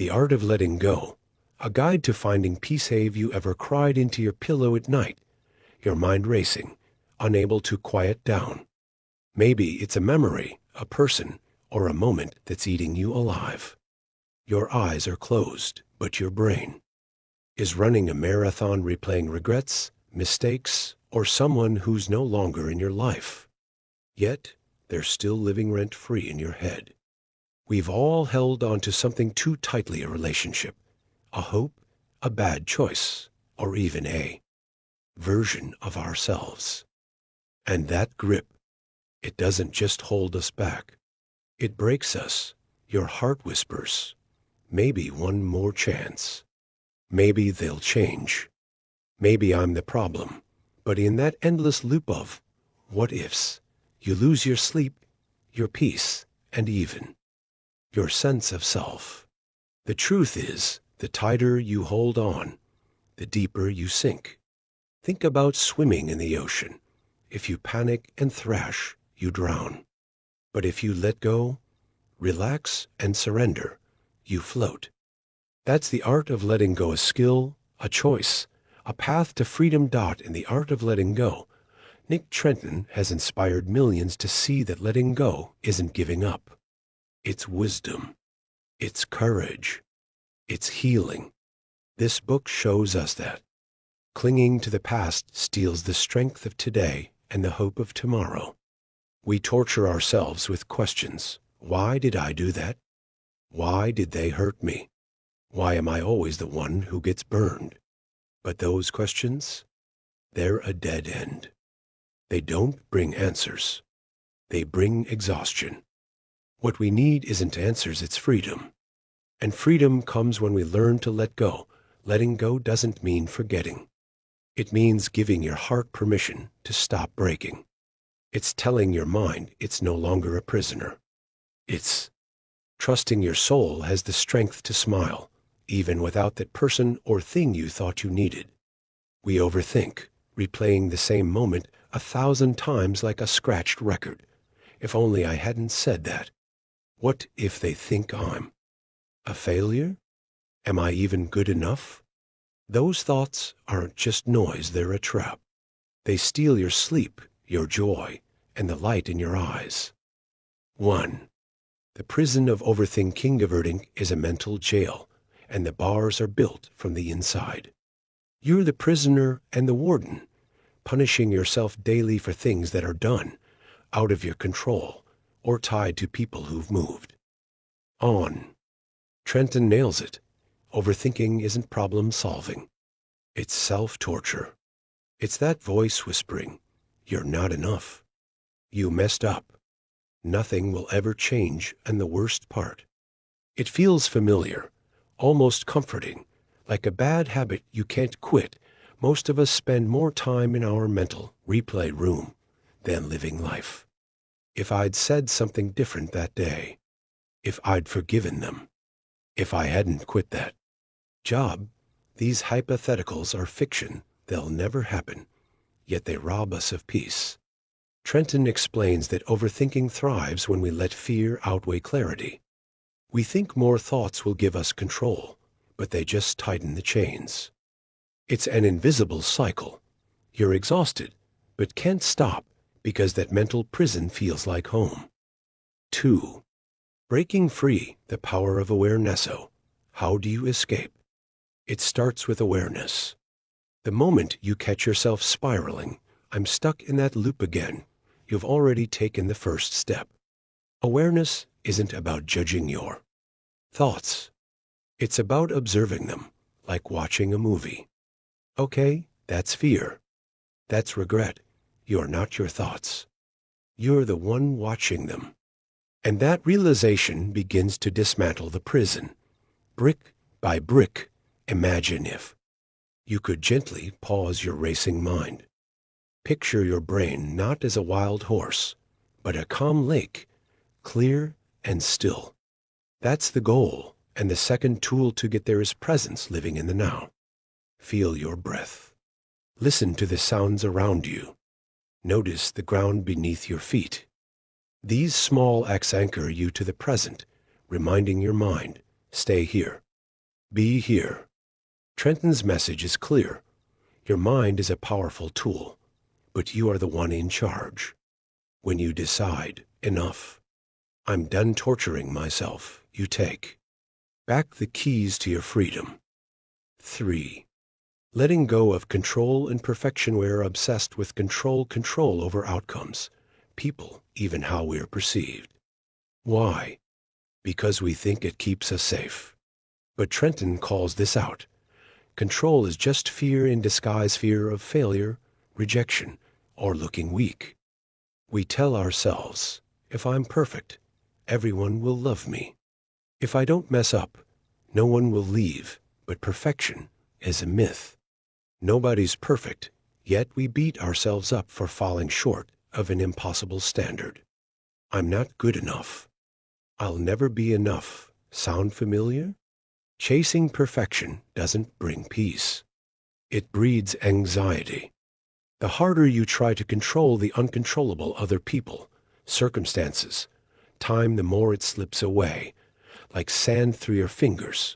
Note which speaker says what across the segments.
Speaker 1: The Art of Letting Go, a guide to finding peace. Have you ever cried into your pillow at night, your mind racing, unable to quiet down? Maybe it's a memory, a person, or a moment that's eating you alive. Your eyes are closed, but your brain is running a marathon, replaying regrets, mistakes, or someone who's no longer in your life. Yet, they're still living rent-free in your head. We've all held on to something too tightly, a relationship, a hope, a bad choice, or even a version of ourselves. And that grip, it doesn't just hold us back. It breaks us. Your heart whispers, maybe one more chance. Maybe they'll change. Maybe I'm the problem. But in that endless loop of what ifs, you lose your sleep, your peace, and even your sense of self. The truth is, the tighter you hold on, the deeper you sink. Think about swimming in the ocean. If you panic and thrash, you drown. But if you let go, relax, and surrender, you float. That's the art of letting go, a skill, a choice, a path to freedom. In the art of letting go, Nick Trenton has inspired millions to see that letting go isn't giving up. It's wisdom. It's courage. It's healing. This book shows us that clinging to the past steals the strength of today and the hope of tomorrow. We torture ourselves with questions. Why did I do that? Why did they hurt me? Why am I always the one who gets burned? But those questions, they're a dead end. They don't bring answers. They bring exhaustion. What we need isn't answers, it's freedom. And freedom comes when we learn to let go. Letting go doesn't mean forgetting. It means giving your heart permission to stop breaking. It's telling your mind it's no longer a prisoner. It's trusting your soul has the strength to smile, even without that person or thing you thought you needed. We overthink, replaying the same moment 1,000 times like a scratched record. If only I hadn't said that. What if they think I'm a failure? Am I even good enough? Those thoughts aren't just noise, they're a trap. They steal your sleep, your joy, and the light in your eyes. 1. The prison of overthinking. Overthinking is a mental jail, and the bars are built from the inside. You're the prisoner and the warden, punishing yourself daily for things that are done, out of your control, or tied to people who've moved on. Trenton nails it. Overthinking isn't problem solving. It's self-torture. It's that voice whispering, you're not enough. You messed up. Nothing will ever change, and the worst part, it feels familiar, almost comforting, like a bad habit you can't quit. Most of us spend more time in our mental replay room than living life. If I'd said something different that day, if I'd forgiven them, if I hadn't quit that job, these hypotheticals are fiction. They'll never happen, yet they rob us of peace. Trenton explains that overthinking thrives when we let fear outweigh clarity. We think more thoughts will give us control, but they just tighten the chains. It's an invisible cycle. You're exhausted, but can't stop because that mental prison feels like home. 2. Breaking free, the power of awareness. So, how do you escape? It starts with awareness. The moment you catch yourself spiraling, I'm stuck in that loop again, you've already taken the first step. Awareness isn't about judging your thoughts. It's about observing them, like watching a movie. Okay, that's fear. That's regret. You're not your thoughts. You're the one watching them. And that realization begins to dismantle the prison. Brick by brick, imagine if you could gently pause your racing mind. Picture your brain not as a wild horse, but a calm lake, clear and still. That's the goal, and the second tool to get there is presence, living in the now. Feel your breath. Listen to the sounds around you. Notice the ground beneath your feet. These small acts anchor you to the present, reminding your mind, stay here. Be here. Trenton's message is clear. Your mind is a powerful tool, but you are the one in charge. When you decide, enough, I'm done torturing myself, you take back the keys to your freedom. 3. Letting go of control and perfection. We're obsessed with control over outcomes, people, even how we're perceived. Why? Because we think it keeps us safe. But Trenton calls this out. Control is just fear in disguise, fear of failure, rejection, or looking weak. We tell ourselves, if I'm perfect, everyone will love me. If I don't mess up, no one will leave. But perfection is a myth. Nobody's perfect, yet we beat ourselves up for falling short of an impossible standard. I'm not good enough. I'll never be enough. Sound familiar? Chasing perfection doesn't bring peace. It breeds anxiety. The harder you try to control the uncontrollable, other people, circumstances, time, the more it slips away, like sand through your fingers.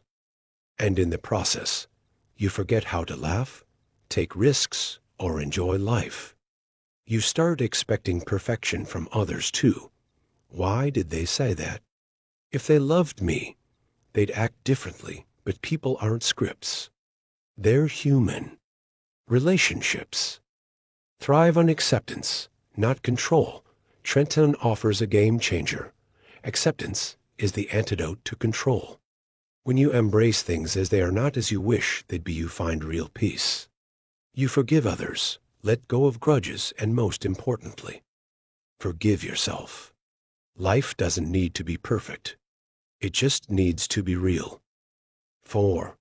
Speaker 1: And in the process, you forget how to laugh, take risks, or enjoy life. You start expecting perfection from others too. Why did they say that? If they loved me, they'd act differently, but people aren't scripts. They're human. Relationships thrive on acceptance, not control. Trenton offers a game changer. Acceptance is the antidote to control. When you embrace things as they are, not as you wish they'd be, you find real peace. You forgive others, let go of grudges, and most importantly, forgive yourself. Life doesn't need to be perfect. It just needs to be real. 4.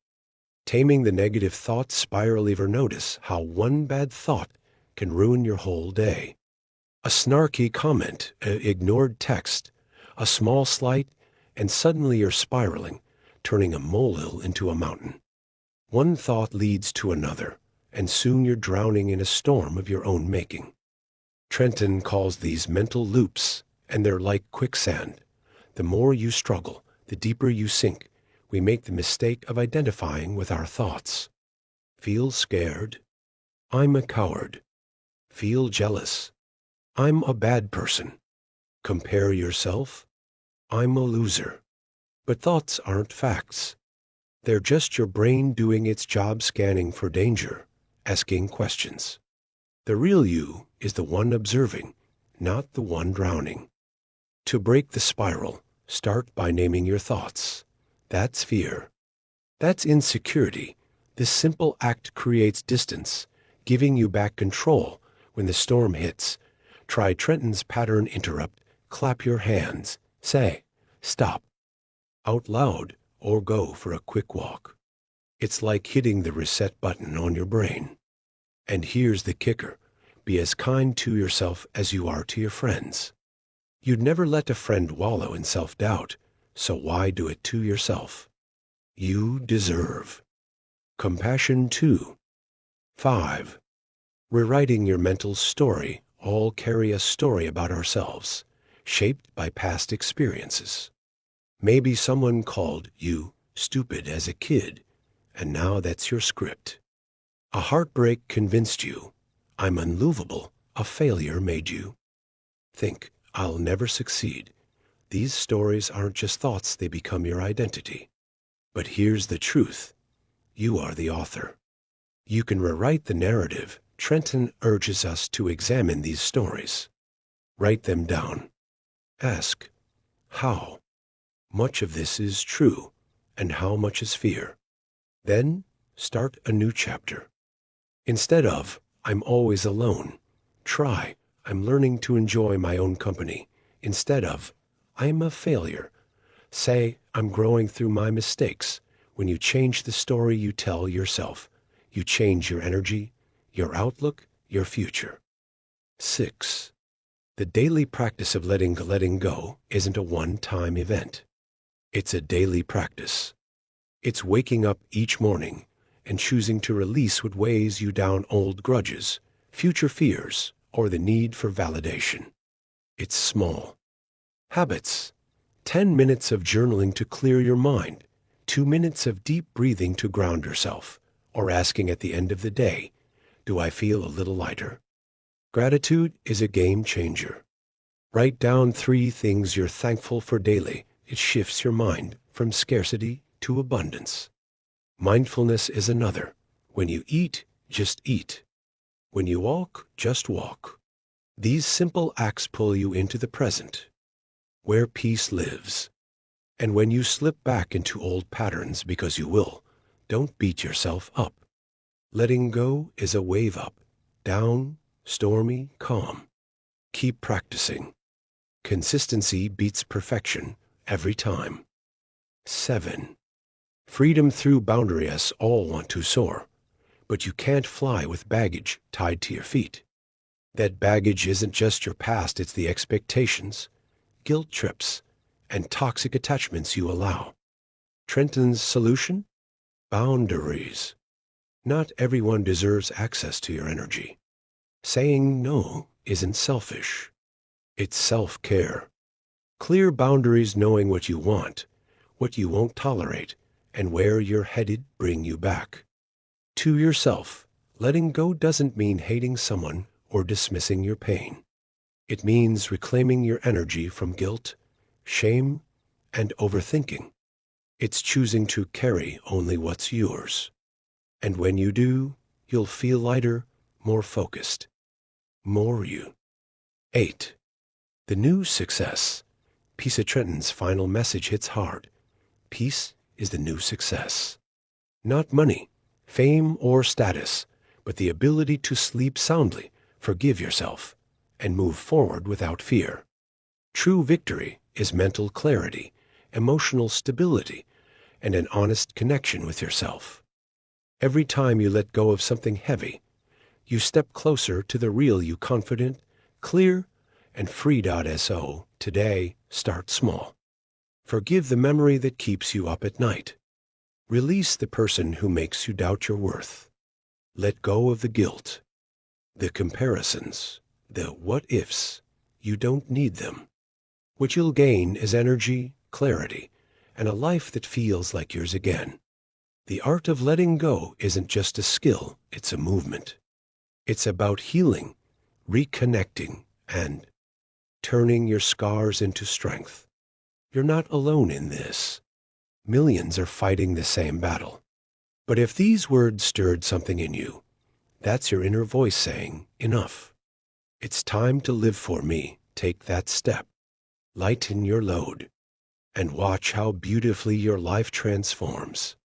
Speaker 1: Taming the negative thought spiral. Ever notice how one bad thought can ruin your whole day? A snarky comment, an ignored text, a small slight, and suddenly you're spiraling, turning a molehill into a mountain. One thought leads to another, and soon you're drowning in a storm of your own making. Trenton calls these mental loops, and they're like quicksand. The more you struggle, the deeper you sink. We make the mistake of identifying with our thoughts. Feel scared? I'm a coward. Feel jealous? I'm a bad person. Compare yourself? I'm a loser. But thoughts aren't facts. They're just your brain doing its job, scanning for danger, asking questions. The real you is the one observing, not the one drowning. To break the spiral, start by naming your thoughts. That's fear. That's insecurity. This simple act creates distance, giving you back control when the storm hits. Try Trenton's pattern. Interrupt, clap your hands, say, stop, out loud, or go for a quick walk. It's like hitting the reset button on your brain. And here's the kicker. Be as kind to yourself as you are to your friends. You'd never let a friend wallow in self-doubt, so why do it to yourself? You deserve compassion too. 5. Rewriting your mental story. All carry a story about ourselves, shaped by past experiences. Maybe someone called you stupid as a kid, and now that's your script. A heartbreak convinced you. I'm unlovable. A failure made you think, I'll never succeed. These stories aren't just thoughts, they become your identity. But here's the truth. You are the author. You can rewrite the narrative. Trenton urges us to examine these stories. Write them down. Ask, how much of this is true, and how much is fear? Then start a new chapter. Instead of, I'm always alone, try, I'm learning to enjoy my own company. Instead of, I'm a failure, say, I'm growing through my mistakes. When you change the story you tell yourself, you change your energy, your outlook, your future. 6. The daily practice of letting go isn't a one-time event. It's a daily practice. It's waking up each morning and choosing to release what weighs you down, old grudges, future fears, or the need for validation. It's small. Habits. 10 minutes of journaling to clear your mind. 2 minutes of deep breathing to ground yourself, or asking at the end of the day, do I feel a little lighter? Gratitude is a game changer. Write down 3 things you're thankful for daily. It shifts your mind from scarcity to abundance. Mindfulness is another. When you eat, just eat. When you walk, just walk. These simple acts pull you into the present, where peace lives. And when you slip back into old patterns, because you will, don't beat yourself up. Letting go is a wave up, down, stormy, calm. Keep practicing. Consistency beats perfection every time. 7. Freedom through boundary. Us all want to soar, but you can't fly with baggage tied to your feet. That baggage isn't just your past, it's the expectations, guilt trips, and toxic attachments you allow. Trenton's solution? Boundaries. Not everyone deserves access to your energy. Saying no isn't selfish. It's self-care. Clear boundaries, knowing what you want, what you won't tolerate, and where you're headed, bring you back to yourself. Letting go doesn't mean hating someone or dismissing your pain. It means reclaiming your energy from guilt, shame, and overthinking. It's choosing to carry only what's yours. And when you do, you'll feel lighter, more focused, more you. 8. The new success. Peace. Trenton's final message hits hard. Peace is the new success. Not money, fame, or status, but the ability to sleep soundly, forgive yourself, and move forward without fear. True victory is mental clarity, emotional stability, and an honest connection with yourself. Every time you let go of something heavy, you step closer to the real you, confident, clear, and free. So today, start small. Forgive the memory that keeps you up at night. Release the person who makes you doubt your worth. Let go of the guilt, the comparisons, the what-ifs. You don't need them. What you'll gain is energy, clarity, and a life that feels like yours again. The art of letting go isn't just a skill, it's a movement. It's about healing, reconnecting, and turning your scars into strength. You're not alone in this. Millions are fighting the same battle. But if these words stirred something in you, that's your inner voice saying, enough. It's time to live for me. Take that step. Lighten your load, and watch how beautifully your life transforms.